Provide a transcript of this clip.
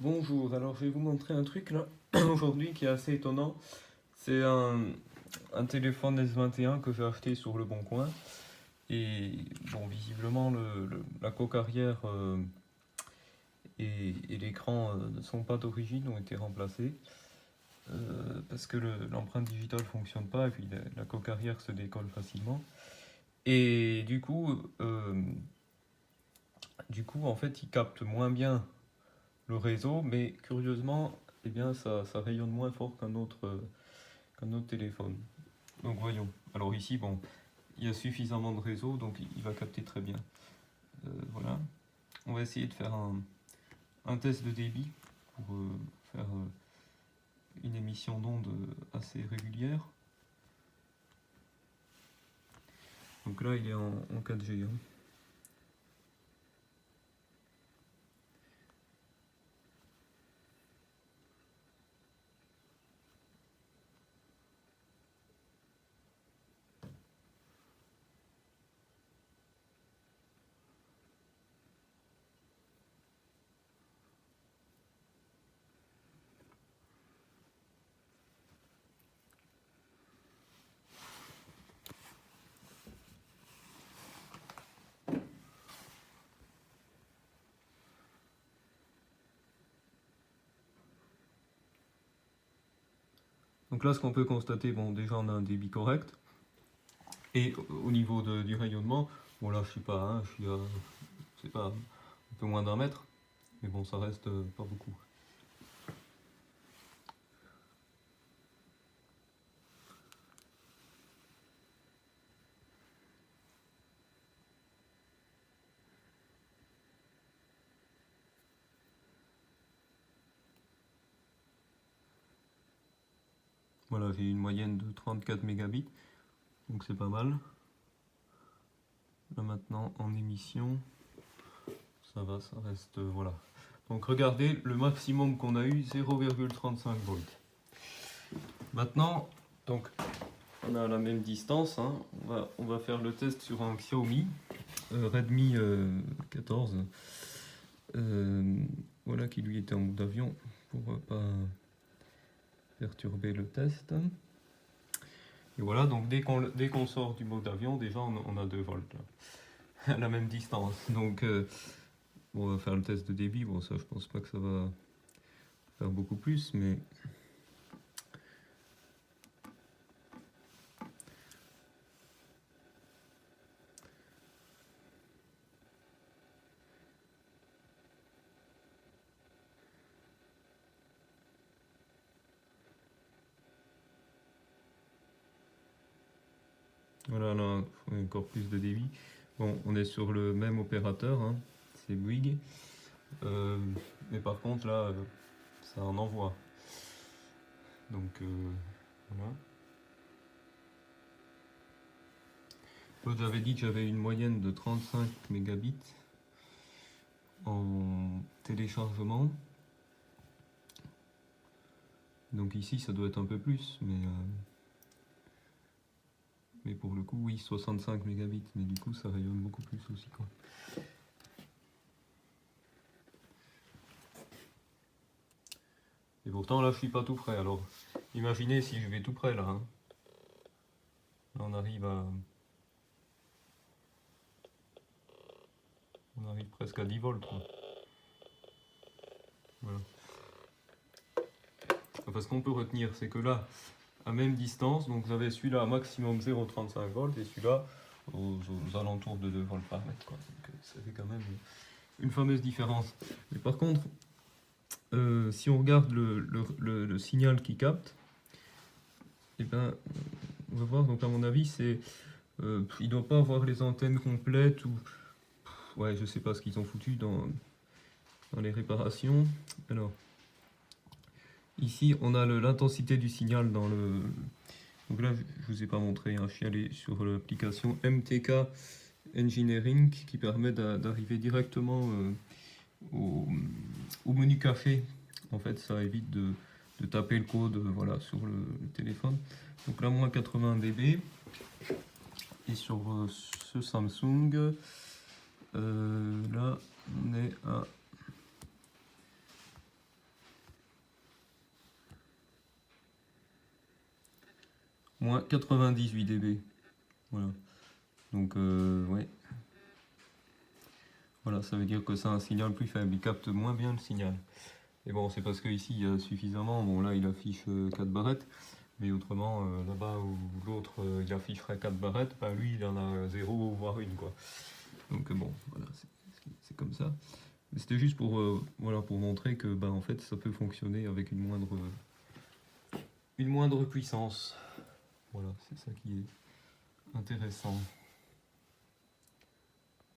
Bonjour, alors je vais vous montrer un truc là aujourd'hui qui est assez étonnant. C'est un téléphone S21 que j'ai acheté sur le Bon Coin. Et bon, visiblement la coque arrière et l'écran ne sont pas d'origine, ont été remplacés. Parce que l'empreinte digitale fonctionne pas et puis la coque arrière se décolle facilement. Et du coup en fait il capte moins bien le réseau, mais curieusement, eh bien, ça rayonne moins fort qu'un autre téléphone. Donc voyons. Alors ici, bon, il y a suffisamment de réseau, donc il va capter très bien. Voilà. On va essayer de faire un test de débit pour faire une émission d'onde assez régulière. Donc là, il est en 4G. Hein. Donc là, ce qu'on peut constater, bon, déjà, on a un débit correct. Et au niveau du rayonnement, bon là, je suis pas, hein, je suis à, je sais pas, un peu moins d'un mètre. Mais bon, ça reste pas beaucoup. Voilà, j'ai une moyenne de 34 mégabits, donc c'est pas mal. Là maintenant, en émission, ça va, ça reste, voilà. Donc regardez, le maximum qu'on a eu, 0,35 volts. Maintenant, donc, on a la même distance, hein. On va faire le test sur un Xiaomi Redmi 14. Voilà qui lui était en mode avion pour pas perturber le test. Et voilà, donc dès qu'on sort du mode avion, déjà on a 2 volts là, à la même distance. Donc bon, on va faire le test de débit. Bon, ça je pense pas que ça va faire beaucoup plus, mais voilà, là, il faut encore plus de débit. Bon, on est sur le même opérateur, hein, c'est Bouygues. Mais par contre, là, ça en envoie. Donc, voilà. Moi, j'avais dit que j'avais une moyenne de 35 mégabits en téléchargement. Donc ici, ça doit être un peu plus, mais pour le coup, oui, 65 mégabits. Mais du coup, ça rayonne beaucoup plus aussi, quoi. Et pourtant, là, je suis pas tout près. Alors, imaginez si je vais tout près, là. Hein. Là, on arrive presque à 10 volts, quoi. Voilà. Enfin, ce qu'on peut retenir, c'est que là, à même distance, donc vous avez celui-là à maximum 0,35 volts et celui-là aux alentours de 2 volts par mètre, quoi. Donc, ça fait quand même une fameuse différence. Mais par contre, si on regarde le signal qui capte, eh ben, on va voir, donc à mon avis, il doit pas avoir les antennes complètes ou ouais, je sais pas ce qu'ils ont foutu dans les réparations. Alors, ici, on a l'intensité du signal dans le. Donc là, je vous ai pas montré, hein, je suis allé sur l'application MTK Engineering qui permet d'arriver directement au menu café. En fait, ça évite de taper le code voilà, sur le téléphone. Donc là, moins 80 dB. Et sur ce Samsung, là, on est à moins 98 dB. Voilà. Donc, ouais. Voilà, ça veut dire que c'est un signal plus faible, il capte moins bien le signal. Et bon, c'est parce qu'ici il y a suffisamment, bon là il affiche 4 barrettes, mais autrement là-bas où l'autre il afficherait 4 barrettes, bah lui il en a 0 voire une quoi. Donc bon, voilà, c'est comme ça. C'était juste pour, voilà, pour montrer que bah, en fait ça peut fonctionner avec une moindre puissance. Voilà, c'est ça qui est intéressant.